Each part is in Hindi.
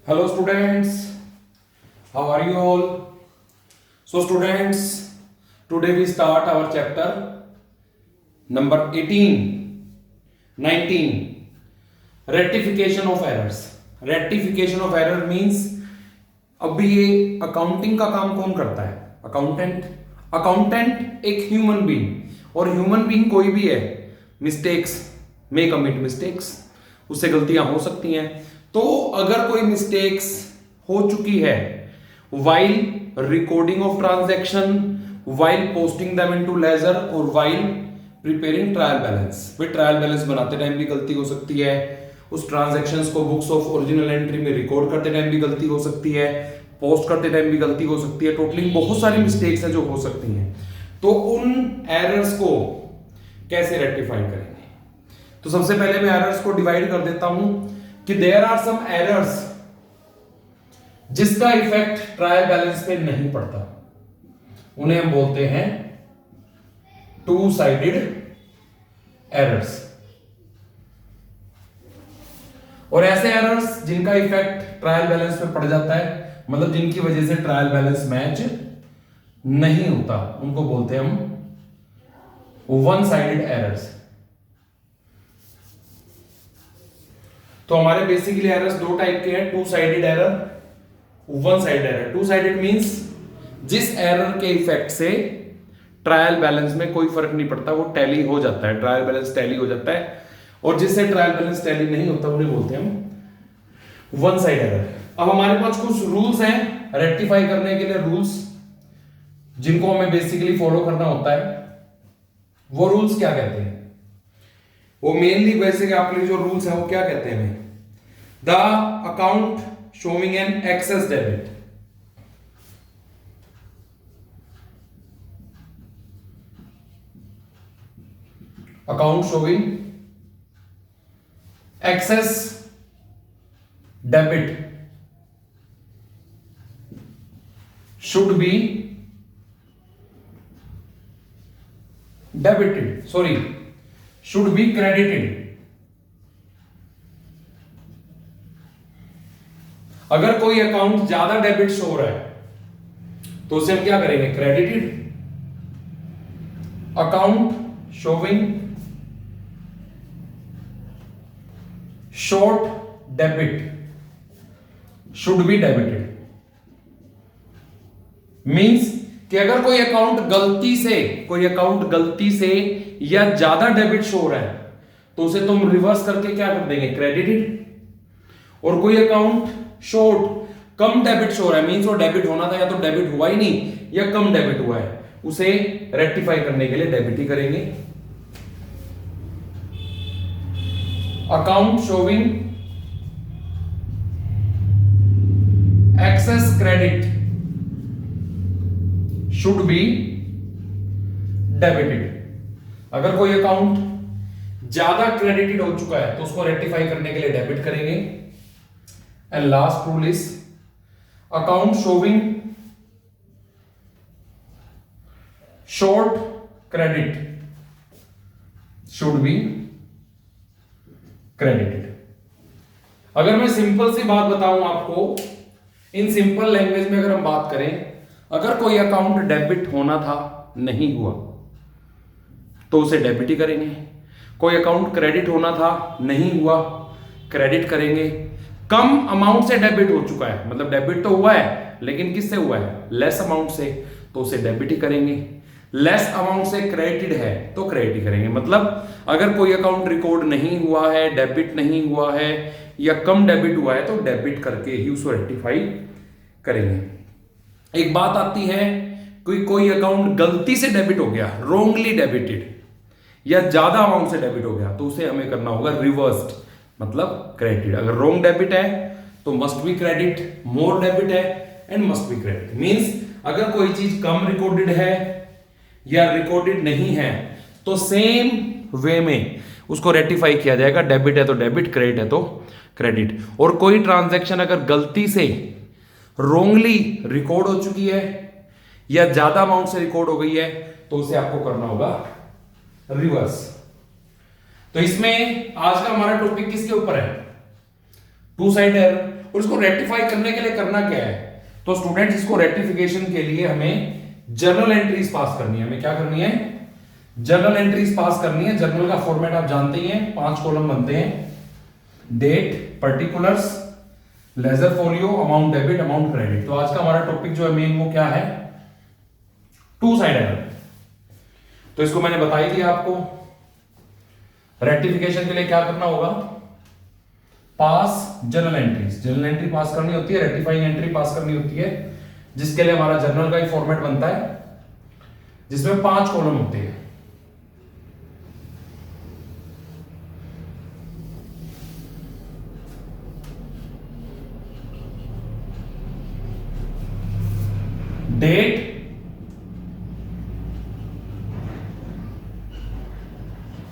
Hello students, how are you all? So students, today we start our chapter number 18, 19, rectification of errors. Rectification of error means अब ये अकाउंटिंग का काम कौन करता है? अकाउंटेंट. अकाउंटेंट एक ह्यूमन बीइंग, और ह्यूमन बीइंग कोई भी है, मिस्टेक्स मे कमिट मिस्टेक्स, उससे गलतियां हो सकती हैं. तो अगर कोई मिस्टेक्स हो चुकी है while recording of transaction, while posting them into ledger और वाइल प्रिपेयरिंग ट्रायल बैलेंस, वे ट्रायल बैलेंस बनाते टाइम भी गलती हो सकती है, उस ट्रांजैक्शंस को बुक्स ऑफ ओरिजिनल एंट्री में रिकॉर्ड करते टाइम भी गलती हो सकती है, पोस्ट करते टाइम भी गलती हो सकती है. टोटली बहुत सारी मिस्टेक्स हैं जो हो सकती हैं. तो उन एरर्स को कैसे रेक्टिफाई करेंगे? तो सबसे पहले मैं एरर्स को डिवाइड कर देता हूं कि देयर आर सम एरर्स जिसका इफेक्ट ट्रायल बैलेंस पे नहीं पड़ता, उन्हें हम बोलते हैं टू साइडेड एरर्स. और ऐसे एरर्स जिनका इफेक्ट ट्रायल बैलेंस पे पड़ जाता है, मतलब जिनकी वजह से ट्रायल बैलेंस मैच नहीं होता, उनको बोलते हैं हम वन साइडेड एरर्स. तो हमारे बेसिकली एरर्स दो टाइप के हैं, two sided error, one sided error. Two sided means जिस एरर के इफेक्ट से ट्रायल बैलेंस में कोई फर्क नहीं पड़ता, वो टैली हो जाता है, ट्रायल बैलेंस टैली हो जाता है. और जिससे ट्रायल बैलेंस टैली नहीं होता, उन्हें बोलते हैं हम वन साइड एरर. अब हमारे पास कुछ रूल्स हैं रेक्टिफाई करने के लिए, रूल्स जिनको हमें बेसिकली फॉलो करना होता है. वो रूल्स क्या कहते हैं? वो मेनली वैसे आपके जो रूल्स हैं वो क्या कहते हैं? The account showing an excess debit, account showing excess debit should be should be credited. अगर कोई अकाउंट ज्यादा डेबिट शो हो रहा है तो उसे हम क्या करेंगे? Credited. Account showing short debit should be debited. Means कि अगर कोई अकाउंट गलती से या ज्यादा डेबिट शो हो रहा है तो उसे तुम रिवर्स करके क्या कर देंगे? क्रेडिटेड. और कोई अकाउंट शॉर्ट कम डेबिट शो हो रहा है, मींस वो डेबिट होना था या तो डेबिट हुआ ही नहीं या कम डेबिट हुआ है, उसे रेक्टिफाई करने के लिए डेबिट ही करेंगे. Account showing excess credit should be debited. अगर कोई अकाउंट ज्यादा क्रेडिटेड हो चुका है तो उसको रेक्टिफाई करने के लिए डेबिट करेंगे. And last rule is account showing short credit should be credited. अगर मैं सिंपल सी बात बताऊं आपको, इन सिंपल लैंग्वेज में अगर हम बात करें, अगर कोई अकाउंट डेबिट होना था नहीं हुआ तो उसे डेबिट ही करेंगे. कोई अकाउंट क्रेडिट होना था नहीं हुआ, क्रेडिट करेंगे. कम अमाउंट से डेबिट हो चुका है, मतलब डेबिट तो हुआ है लेकिन किससे हुआ है? लेस अमाउंट से, तो उसे डेबिट ही करेंगे. लेस अमाउंट से क्रेडिट है तो क्रेडिट ही करेंगे. मतलब अगर कोई अकाउंट रिकॉर्ड नहीं हुआ है, डेबिट नहीं हुआ है या कम डेबिट हुआ है तो डेबिट करके ही उसको रेक्टिफाई करेंगे. एक बात आती है, कोई अकाउंट गलती से डेबिट हो गया, रोंगली डेबिटेड, या ज्यादा अमाउंट से डेबिट हो गया, तो उसे हमें करना होगा रिवर्स्ड, मतलब क्रेडिट. अगर रोंग डेबिट है तो must be credit, more debit है and must be credit. Means अगर कोई चीज कम रिकॉर्डेड है या रिकॉर्डेड नहीं है तो सेम वे में उसको रेक्टिफाई किया जाएगा. डेबिट है तो डेबिट, क्रेडिट है तो क्रेडिट. और कोई ट्रांजैक्शन अगर गलती से रोंगली रिकॉर्ड हो चुकी है या ज्यादा अमाउंट से रिकॉर्ड हो गई है तो उसे आपको करना होगा रिवर्स. तो इसमें आज का हमारा टॉपिक किसके ऊपर है? Two side error. और इसको रेक्टिफाई करने के लिए करना क्या है? तो स्टूडेंट इसको रेक्टिफिकेशन के लिए हमें जर्नल एंट्रीज पास करनी है। हमें क्या करनी है? जर्नल एंट्रीज पास करनी है। जर्नल का फॉर्मेट आप जानते ही हैं, 5 कॉलम बनते हैं। Date, particulars, ledger folio, amount debit, amount credit. तो आज का हमारा टॉपिक जो है मेन वो क्या है? Two side error. तो इसको मैंने बता ही दिया आपको। रेक्टिफिकेशन के लिए क्या करना होगा? पास जर्नल एंट्रीज। जर्नल एंट्री पास करनी होती है, रेक्टिफाइंग एंट्री पास करनी होती है, जिसके लिए हमारा जर्नल का ही फॉर्मेट बनता है, जिसमें 5 कॉलम होते हैं। Date,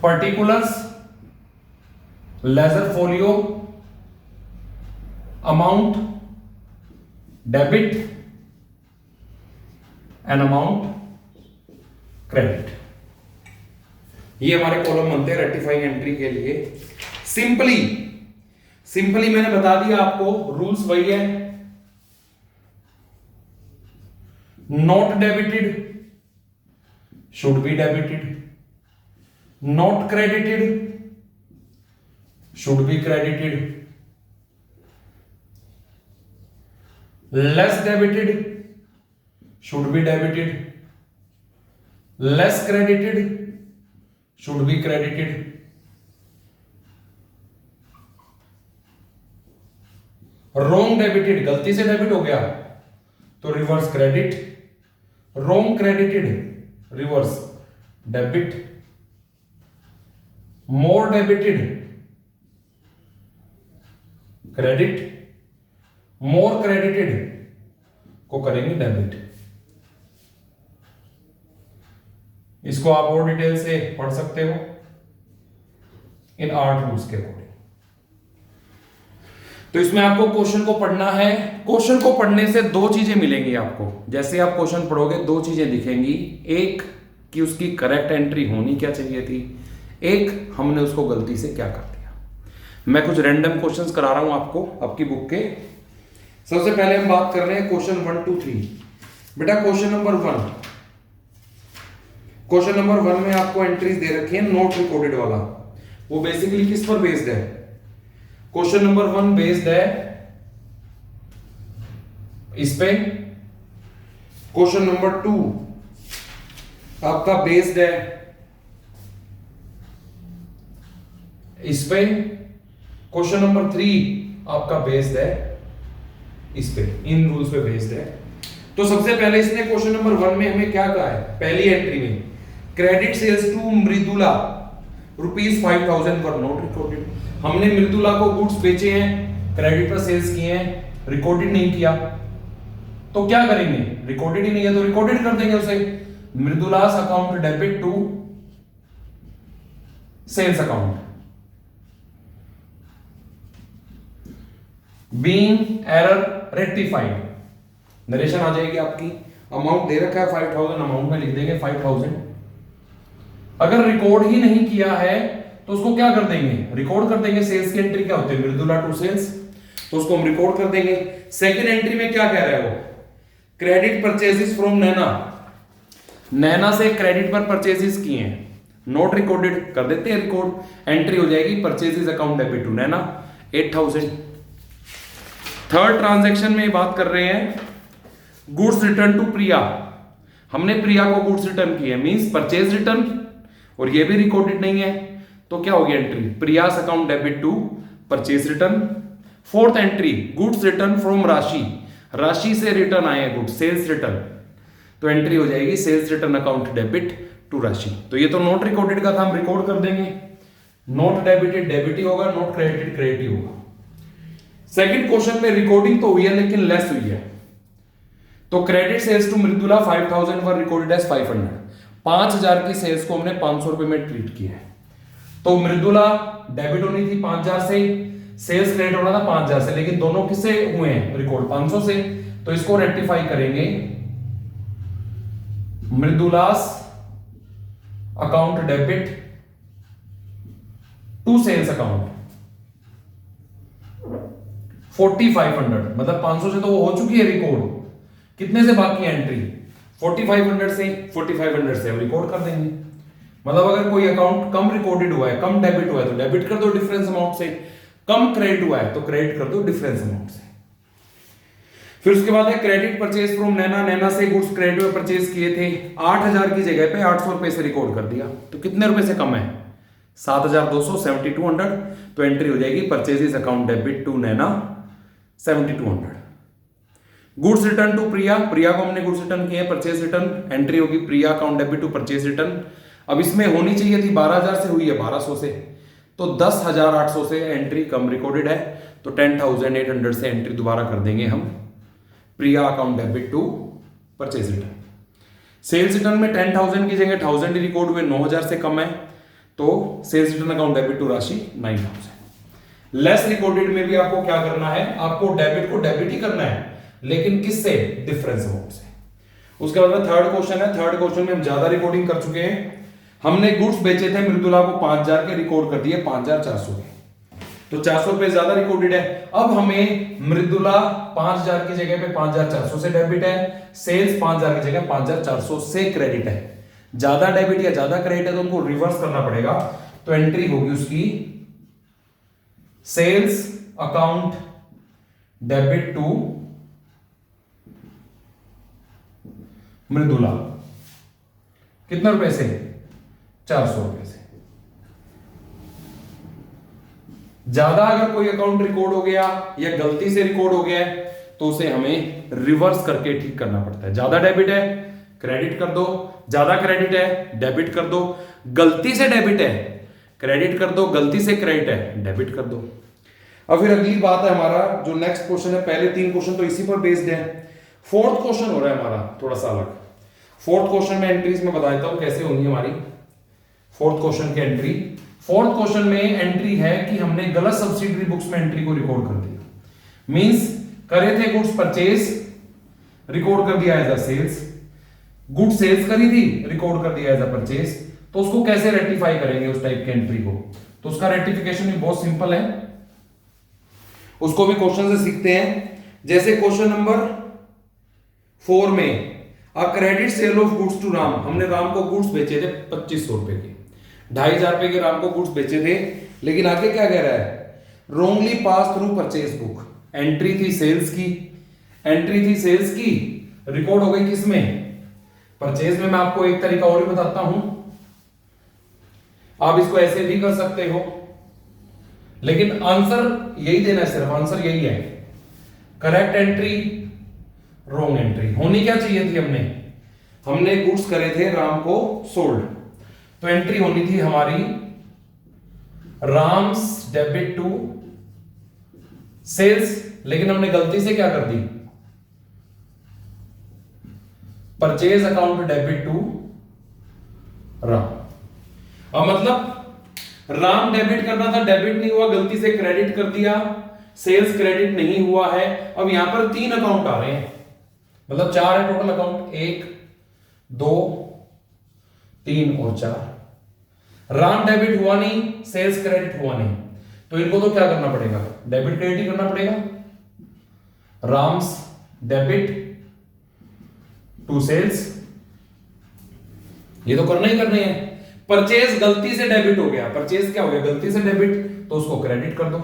particulars, ledger folio, amount debit and amount credit. ये हमारे कॉलम बनते हैं रेक्टिफाइंग एंट्री के लिए। सिंपली मैंने बता दिया आपको, रूल्स वही है। Not debited should be debited, not credited should be credited, less debited should be debited, less credited should be credited, wrong debited गलती से डेबिट हो गया तो reverse credit, wrong credited reverse debit, more debited credit, more credited को करेंगे डेबिट। इसको आप और डिटेल से पढ़ सकते हो इन 8 रूल्स के अकॉर्डिंग। तो इसमें आपको क्वेश्चन को पढ़ना है। क्वेश्चन को पढ़ने से 2 चीजें मिलेंगी आपको। जैसे आप क्वेश्चन पढ़ोगे 2 चीजें दिखेंगी। एक कि उसकी करेक्ट एंट्री होनी क्या चाहिए थी, एक हमने उसको गलती से क्या कर दिया। मैं कुछ रैंडम क्वेश्चंस करा रहा हूं आपको आपकी बुक के। सबसे पहले हम बात कर रहे हैं क्वेश्चन 1 2 3। बेटा क्वेश्चन नंबर 1 में आपको एंट्रीज दे रखी है नॉट रिकॉर्डेड वाला। वो बेसिकली किस पर बेस्ड है? क्वेश्चन नंबर 1 बेस्ड है इस पे। क्वेश्चन नंबर 2 आपका बेस्ड है इस पे। क्वेश्चन नंबर 3 आपका बेस्ड है इस पे। इन रूल्स पे बेस्ड है। तो सबसे पहले इसने क्वेश्चन नंबर 1 में हमें क्या कहा है? पहली एंट्री में credit sales to Mridula ₹5000 were not recorded. हमने मृदुला को गुड्स बेचे हैं, क्रेडिट पर सेल्स किए हैं, रिकॉर्डेड नहीं किया। तो क्या करेंगे? रिकॉर्डेड ही नहीं है तो रिकॉर्डेड कर देंगे उसे। Mridula's account debit to sales account. Being error rectified, narration आ जाएगी आपकी। अमाउंट दे रखा है 5000, अमाउंट में लिख देंगे 5000। अगर रिकॉर्ड ही नहीं किया है तो उसको क्या कर देंगे? रिकॉर्ड कर देंगे। सेल्स की एंट्री क्या होती है? मृदुला टू सेल्स, तो उसको हम रिकॉर्ड कर देंगे। सेकंड एंट्री में क्या कह रहा है वो? क्रेडिट परचेजेस फ्रॉम नैना। नैना से क्रेडिट पर परचेजेस किए हैं, नॉट रिकॉर्डेड, कर देते हैं रिकॉर्ड। एंट्री हो जाएगी purchases account debit to Naina 8000। Third transaction में बात कर रहे हैं गुड्स रिटर्न टू प्रिया। हमने प्रिया को गुड्स रिटर्न किए, मींस परचेज रिटर्न, और ये भी रिकॉर्डेड नहीं है। तो क्या होगी entry? Priya's account debit to purchase return. Fourth entry goods return from Rashi. Rashi से रिटर्न आए गुड्स, सेल्स रिटर्न, तो एंट्री हो जाएगी sales return account debit to Rashi. तो ये तो नॉट रिकॉर्डेड का था, हम रिकॉर्ड कर देंगे। नॉट डेबिटेड डेबिट ही होगा, नॉट क्रेडिटेड क्रेडिट ही होगा। सेकंड क्वेश्चन में रिकॉर्डिंग तो हुई है लेकिन लेस हुई है। तो credit sales to Mridula 5000 were recorded as 500। 5000 की सेल्स को हमने 500 रुपए में ट्रीट किया है। तो मृदुला डेबिट होनी थी 5000 से, सेल्स क्रेडिट होना था 5000 से, लेकिन दोनों किससे हुए हैं रिकॉर्ड? 500 से। तो इसको रेक्टिफाई करेंगे। Mridula's account debit to sales account 4500, मतलब 500 से तो वो हो चुकी है रिकॉर्ड, कितने से बाकी है एंट्री, 4500 से, 4500 से हम रिकॉर्ड कर देंगे। मतलब अगर कोई अकाउंट कम रिकॉर्डेड हुआ है, कम डेबिट हुआ है तो डेबिट कर दो डिफरेंस अमाउंट से, कम क्रेडिट हुआ है तो क्रेडिट कर दो डिफरेंस अमाउंट से। फिर उसके बाद है क्रेडिट परचेज फ्रॉम नैना, नैना से गुड्स क्रेडिट में परचेज किए थे, 8000 की जगह पे 800 रुपए से रिकॉर्ड कर दिया, तो कितने रुपए से कम है, 7200, 7200, तो एंट्री हो जाएगी purchases account debit to Naina 7200। Goods return to Priya, Priya को हमने गुड्स रिटर्न किए, परचेज रिटर्न, एंट्री होगी Priya account debit to purchase return. अब इसमें होनी चाहिए थी 12000 से, हुई है 1200 से, तो 10800 से एंट्री कम रिकॉर्डेड है, तो 10800 से एंट्री दोबारा कर देंगे हम Priya account debit to purchase return. Sales return में 10000 की जगह 1000 रिकॉर्ड हुए, 9000 से कम है, तो sales return account debit to Rashi 9000। Less recorded में भी आपको क्या करना है, आपको डेबिट को डेबिट ही करना है, लेकिन किससे, डिफरेंस अमाउंट से। उसके बाद में थर्ड क्वेश्चन है, थर्ड क्वेश्चन में हम ज्यादा रिकॉर्डिंग कर चुके हैं। हमने गुड्स बेचे थे मृदुला को 5000 के, रिकॉर्ड कर दिए 5400 के, तो 400 रुपए ज्यादा रिकॉर्डेड है। अब हमें मृदुला 5000 की जगह पे 5400 से डेबिट है, सेल्स 5000 की जगह 5400 से क्रेडिट है। ज्यादा डेबिट या ज्यादा क्रेडिट है तो उनको रिवर्स करना पड़ेगा, तो एंट्री होगी उसकी sales account debit to Mridula, कितने रुपए से, 400 रुपए से। ज्यादा अगर कोई अकाउंट रिकॉर्ड हो गया या गलती से रिकॉर्ड हो गया है तो उसे हमें रिवर्स करके ठीक करना पड़ता है। ज्यादा डेबिट है क्रेडिट कर दो, ज्यादा क्रेडिट है डेबिट कर दो, गलती से डेबिट है क्रेडिट कर दो, गलती से क्रेडिट है डेबिट कर दो। अब फिर अगली बात है हमारा जो नेक्स्ट क्वेश्चन है, पहले 3 क्वेश्चन तो इसी पर बेस्ड है, फोर्थ क्वेश्चन हो रहा है हमारा थोड़ा सा अलग। फोर्थ क्वेश्चन में एंट्रीज में बताता हूं कैसे होंगी हमारी फोर्थ क्वेश्चन की एंट्री। फोर्थ क्वेश्चन में एंट्री है कि हमने गलत सब्सिडरी बुक्स में एंट्री को रिकॉर्ड कर दिया, मींस करे थे गुड्स परचेज, रिकॉर्ड कर दिया as a sales, good sales करी थी, रिकॉर्ड कर दिया एज अ परचेज। तो उसको कैसे रेक्टिफाई करेंगे उस टाइप की एंट्री को, तो उसका रेक्टिफिकेशन भी बहुत सिंपल है, उसको भी क्वेश्चन से सीखते हैं। जैसे क्वेश्चन नंबर 4 में a credit sale of goods to Ram, हमने राम को गुड्स बेचे थे 2500 रुपए के, 2500 रुपए के राम को गुड्स बेचे थे, लेकिन आगे क्या कह रहा है, wrongly passed through purchase book, entry थी सेल्स की, एंट्री थी सेल्स की, रिकॉर्ड हो गई किसमें, परचेज में। मैं आपको एक तरीका और भी बताता हूं, आप इसको ऐसे भी कर सकते हो, लेकिन आंसर यही देना है, सिर्फ आंसर यही है, करेक्ट एंट्री रॉन्ग एंट्री। होनी क्या चाहिए थी, हमने गुड्स करे थे राम को सोल्ड, तो एंट्री होनी थी हमारी राम्स डेबिट टू सेल्स, लेकिन हमने गलती से क्या कर दी, purchase account debit to Ram. अब मतलब राम डेबिट करना था, डेबिट नहीं हुआ, गलती से क्रेडिट कर दिया, सेल्स क्रेडिट नहीं हुआ है। अब यहां पर 3 अकाउंट आ रहे हैं, मतलब 4 है टोटल अकाउंट, 1 2 3 और 4। राम डेबिट हुआ नहीं, सेल्स क्रेडिट हुआ नहीं, तो इनको तो क्या करना पड़ेगा, डेबिट क्रेडिट ही करना पड़ेगा। राम्स डेबिट टू सेल्स, ये तो करना ही करने हैं। परचेज गलती से डेबिट हो गया, परचेज क्या हो गया, गलती से डेबिट, तो उसको क्रेडिट कर दो।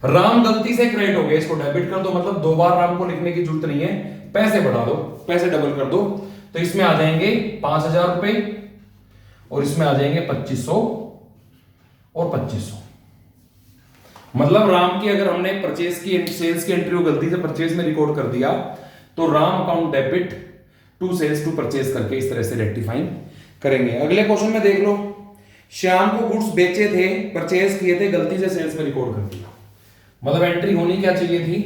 राम गलती से क्रेडिट हो गया, इसको डेबिट कर दो, मतलब 2 बार राम को लिखने की जरूरत नहीं है, पैसे बढ़ा दो, पैसे डबल कर दो, तो इसमें आ जाएंगे 5000 रुपए और इसमें आ जाएंगे 2500 और 2500। मतलब राम की अगर हमने परचेज की सेल्स की एंट्री को गलती से परचेज में रिकॉर्ड कर दिया, तो Ram account debit to sales to purchase करके इस तरह से रेक्टिफाइंग करेंगे। अगले क्वेश्चन में देख लो, श्याम को गुड्स बेचे थे, परचेज किए थे, गलती से सेल्स में रिकॉर्ड कर दिया, मतलब एंट्री होनी क्या चाहिए थी,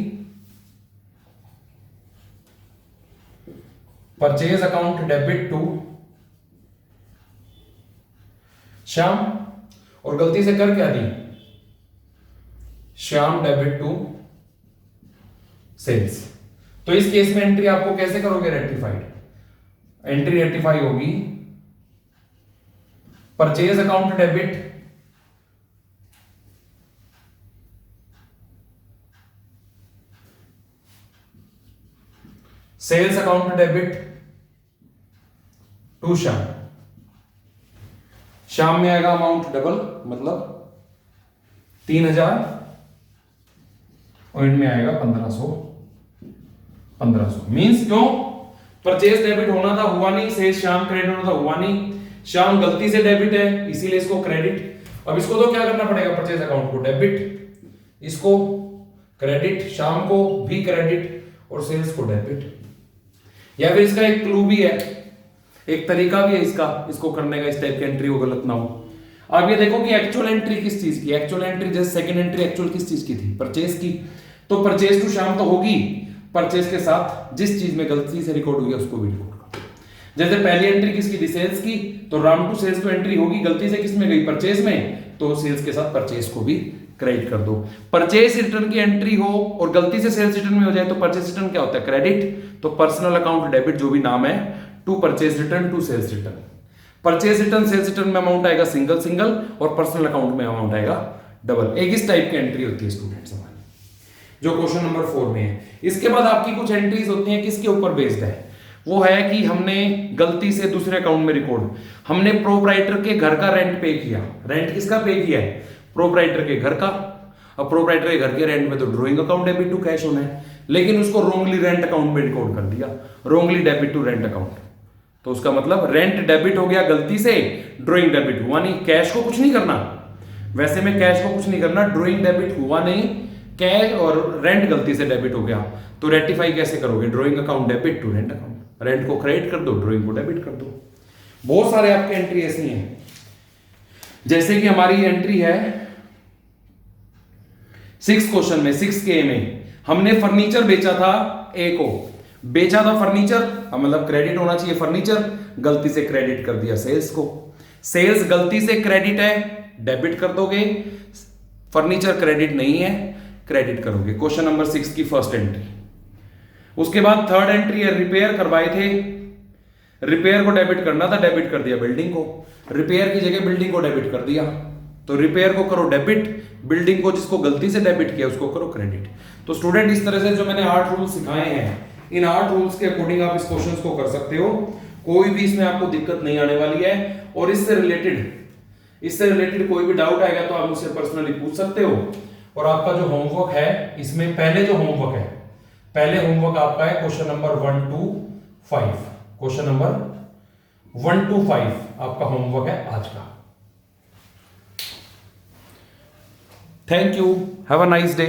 purchase account debit to Shyam, और गलती से कर क्या दी, श्याम डेबिट टू सेल्स। तो इस केस में एंट्री आपको कैसे करोगे रेक्टिफाइड, एंट्री रेक्टिफाई होगी purchase account debit sales account debit to Shyam, Shyam में आएगा अमाउंट डबल, मतलब 3000 और इनमें आएगा 1500 मींस क्यों? परचेज डेबिट होना था, हुआ नहीं। सेल्स श्याम क्रेडिट होना था, हुआ नहीं। श्याम गलती से डेबिट है, इसीलिए इसको क्रेडिट। अब इसको तो क्या करना पड़ेगा? परचेज अकाउंट को डेबिट, इसको क्रेडिट, श्याम को भी क्रेडिट और सेल्स को डेबिट। या फिर इसका एक क्लू भी है, एक तरीका भी है इसको करने का, इस टाइप की एंट्री हो गलत ना हो। अब ये देखो कि एक्चुअल एंट्री किस चीज की, एक्चुअल एंट्री जैसे सेकंड एंट्री एक्चुअल किस चीज की थी? परचेज की। तो परचेज टू श्याम तो होगी, परचेज के साथ जिस चीज में गलती से रिकॉर्ड हुई है उसको भी रिकॉर्ड करो। जैसे पहली एंट्री किसकी थी? सेल्स की, तो राम टू सेल्स तो एंट्री होगी, गलती से किस में गई? परचेज में, तो सेल्स के साथ परचेज को भी क्रेडिट कर दो। परचेज रिटर्न की एंट्री हो और गलती से सेल्स रिटर्न में हो जाए तो परचेज रिटर्न क्या होता है? क्रेडिट। तो पर्सनल अकाउंट डेबिट जो भी नाम है, to purchase return to sales return. Purchase return sales return में अमाउंट आएगा सिंगल सिंगल और पर्सनल अकाउंट में अमाउंट आएगा डबल। एक इस टाइप की एंट्री होती है स्टूडेंट्स हमारी, जो क्वेश्चन नंबर 4 में है। इसके बाद आपकी कुछ एंट्रीज होती हैं, किसके ऊपर बेस्ड है? वो है कि हमने गलती से दूसरे अकाउंट में रिकॉर्ड, हमने प्रोप्राइटर के घर का रेंट पे किया। रेंट किसका पे किया है? प्रोप्राइटर के घर का। अब प्रोप्राइटर के घर के रेंट में तो drawing account debit to cash होना है, लेकिन उसको रोंगली रेंट अकाउंट में रिकॉर्ड कर दिया, wrongly debit to rent account. तो उसका मतलब रेंट डेबिट हो गया गलती से, ड्रॉइंग डेबिट हुआ नहीं। कैश को कुछ नहीं करना, वैसे में कैश को कुछ नहीं करना, ड्रॉइंग डेबिट हुआ नहीं, कैश और रेंट गलती से डेबिट हो गया। तो रेटिफाई कैसे करोगे? Drawing account debit to rent account, rent को क्रेडिट कर दो, ड्रॉइंग को डेबिट कर दो। बहुत सारे आपके एंट्री ऐसी हैं, जैसे कि हमारी एंट्री है 6 क्वेश्चन में, 6K में हमने फर्नीचर बेचा था, ए को बेचा था फर्नीचर, मतलब क्रेडिट होना चाहिए फर्नीचर, गलती से क्रेडिट कर दिया सेल्स को। सेल्स गलती से क्रेडिट है, डेबिट कर दोगे। फर्नीचर क्रेडिट नहीं है, क्रेडिट करोगे। क्वेश्चन नंबर 6 की फर्स्ट एंट्री। उसके बाद थर्ड एंट्री है, रिपेयर करवाए थे, रिपेयर को डेबिट करना था, डेबिट कर दिया बिल्डिंग को। रिपेयर की जगह बिल्डिंग को डेबिट कर दिया, तो रिपेयर को करो डेबिट, बिल्डिंग को जिसको गलती से डेबिट किया उसको करो क्रेडिट। तो स्टूडेंट इस तरह से जो मैंने 8 रूल्स सिखाए हैं, इन 8 रूल्स के अकॉर्डिंग आप इस क्वेश्चन को कर सकते हो। कोई भी इसमें आपको दिक्कत नहीं आने वाली है। और इससे रिलेटेड कोई भी डाउट आएगा तो आप मुझसे पर्सनली पूछ सकते हो। और आपका जो होमवर्क है, इसमें पहले जो होमवर्क है, पहले होमवर्क आपका है question number 1 to 5। Question number 1 to 5 आपका होमवर्क है आज का। Thank you, have a nice day.